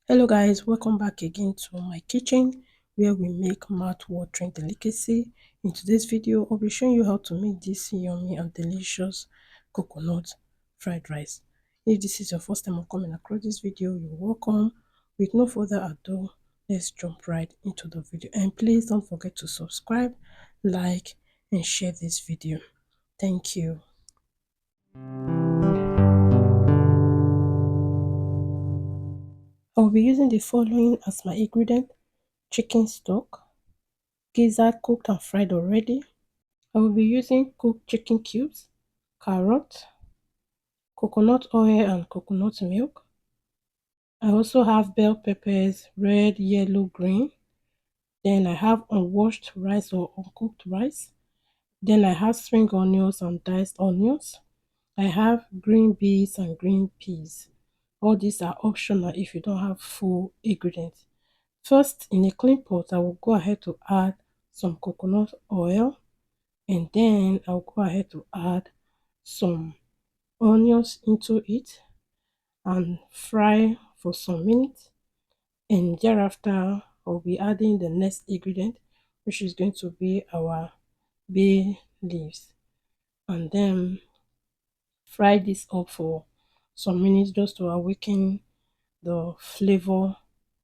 Hello guys, welcome back again to my kitchen where we make mouth-watering delicacy. In today's video, I'll be showing you how to make this yummy and delicious coconut fried rice. If this is your first time of coming across this video, you're welcome. With no further ado, let's jump right into the video. And please don't forget to subscribe, like, and share this video. Thank you. I'll be using the following as my ingredient: chicken stock, gizzard cooked and fried already. I will be using cooked chicken cubes, carrot, coconut oil and coconut milk. I also have bell peppers, red, yellow, green. Then I have unwashed rice or uncooked rice. Then I have spring onions and diced onions. I have green beans and green peas. All these are optional if you don't have full ingredients. First, in a clean pot, I will go ahead to add some coconut oil, and then I'll go ahead to add some onions into it and fry for some minutes, and thereafter I'll be adding the next ingredient, which is going to be our bay leaves, and then fry this up for some minutes just to awaken the flavor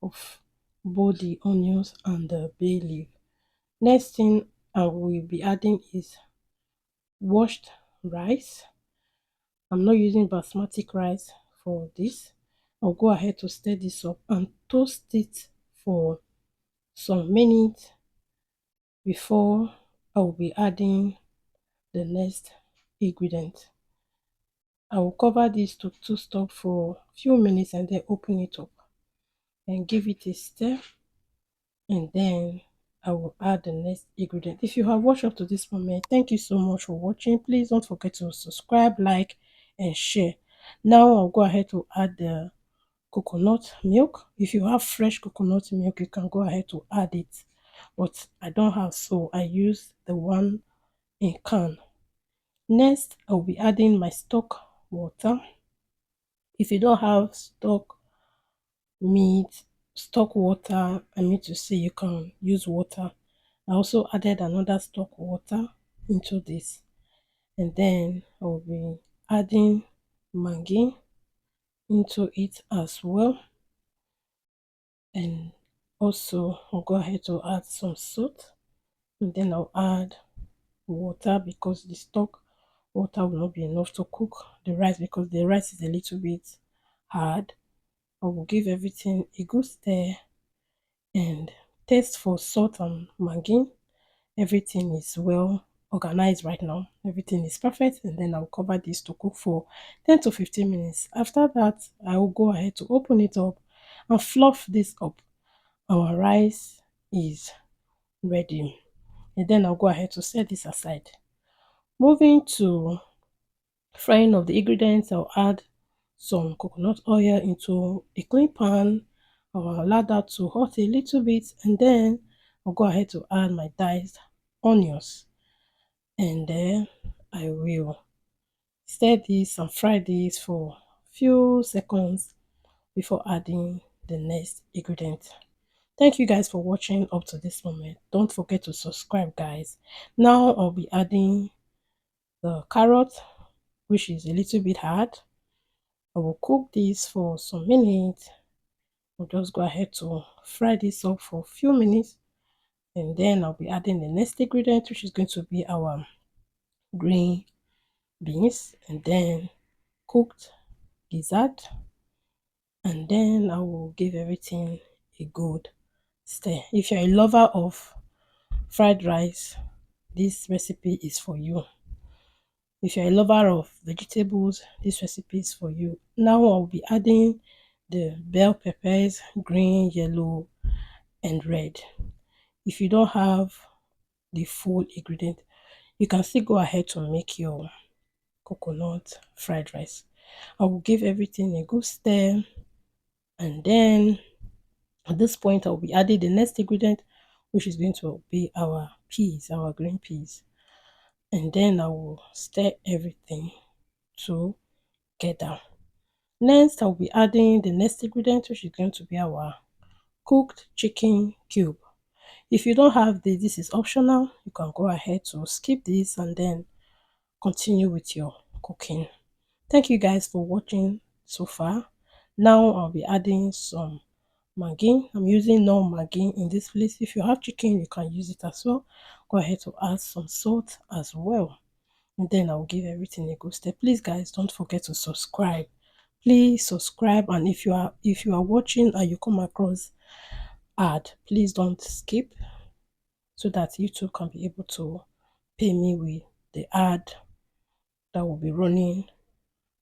of both the onions and the bay leaf. Next thing I will be adding is washed rice. I'm not using basmati rice for this. I'll go ahead to stir this up and toast it for some minutes before I'll be adding the next ingredient. I will cover this to toast up for a few minutes and then open it up and give it a stir, and then I will add the next ingredient. If you have watched up to this moment, thank you so much for watching. Please don't forget to subscribe, like, and share. Now I'll go ahead to add the coconut milk. If you have fresh coconut milk, you can go ahead to add it, but I don't have, so I use the one in can. Next, I'll be adding my stock water. If you don't have stock meat, stock water, I mean to say, you can use water. I also added another stock water into this, and then I'll be adding Maggi into it as well, and also I'll go ahead to add some salt, and then I'll add water because the stock water will not be enough to cook the rice because the rice is a little bit hard. I will give everything a good stir and taste for salt and Maggi. Everything is well organized right now. Everything is perfect, and then I'll cover this to cook for 10 to 15 minutes. After that, I will go ahead to open it up and fluff this up. Our rice is ready, and then I'll go ahead to set this aside. Moving to frying of the ingredients, I'll add some coconut oil into a clean pan. I'll allow that to hot a little bit, and then I'll go ahead to add my diced onions, and then I will stir this and fry this for few seconds before adding the next ingredient. Thank you guys for watching up to this moment. Don't forget to subscribe, guys. Now I'll be adding the carrot, which is a little bit hard. I will cook this for some minutes. I'll just go ahead to fry this up for a few minutes, and then I'll be adding the next ingredient, which is going to be our green beans, and then cooked gizzard, and then I will give everything a good stir. If you're a lover of fried rice, this recipe is for you. If you're a lover of vegetables, this recipe is for you. Now I'll be adding the bell peppers, green, yellow, and red. If you don't have the full ingredient, you can still go ahead to make your coconut fried rice. I will give everything a good stir, and then at this point I'll be adding the next ingredient, which is going to be our peas, our green peas, and then I will stir everything together. Next, I'll be adding the next ingredient, which is going to be our cooked chicken cube. If you don't have this is optional. You can go ahead to skip this and then continue with your cooking. Thank you guys for watching so far. Now I'll be adding some Maggi. I'm using no Maggi in this place. If you have chicken, you can use it as well. Go ahead to add some salt as well. And then I'll give everything a good step. Please guys, don't forget to subscribe. Please subscribe, and if you are watching and you come across ad, please don't skip so that YouTube can be able to pay me with the ad that will be running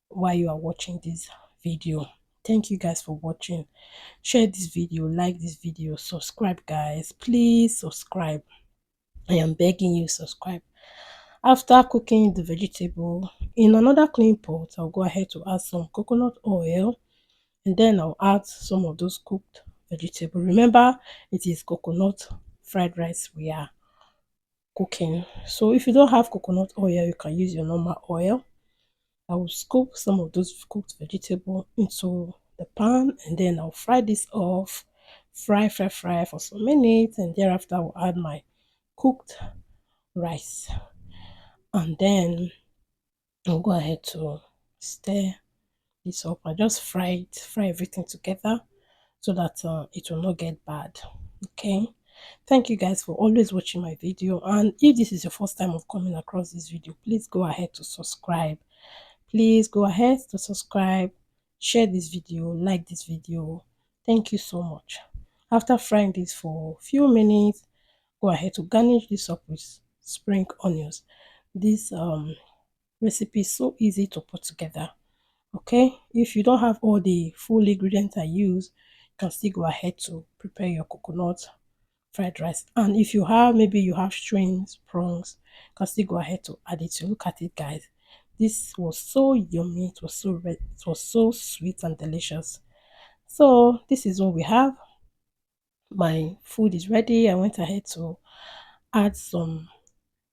while you are watching this video. Thank you guys for watching. Share this video, like this video, subscribe guys. Please subscribe. I am begging you, subscribe. After cooking the vegetable in another clean pot, I'll go ahead to add some coconut oil, and then I'll add some of those cooked vegetable. Remember, it is coconut fried rice we are cooking. So if you don't have coconut oil, you can use your normal oil. I will scoop some of those cooked vegetable into the pan, and then I'll fry this off. Fry for some minutes, and thereafter I'll add my cooked rice, and then I'll go ahead to stir this up. I just fry everything together so that it will not get bad. Okay, thank you guys for always watching my video, and if this is your first time of coming across this video, please go ahead to subscribe. Please go ahead to subscribe, share this video, like this video. Thank you so much. After frying this for a few minutes, go ahead to garnish this up with spring onions. This recipe is so easy to put together. Okay, if you don't have all the full ingredients I use, you can still go ahead to prepare your coconut fried rice. And if you have, maybe you have strings, prawns, you can still go ahead to add it. You look at it guys, this was so yummy, it was so red, it was so sweet and delicious. So this is what we have. My food is ready. I went ahead to add some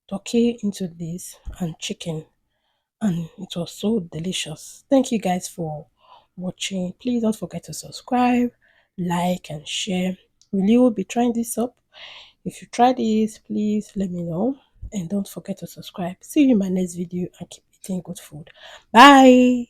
turkey into this and chicken, and it was so delicious. Thank you guys for watching. Please don't forget to subscribe, like and share. Will you be trying this up? If you try this, please let me know, and don't forget to subscribe. See you in my next video, and keep eating good food. Bye.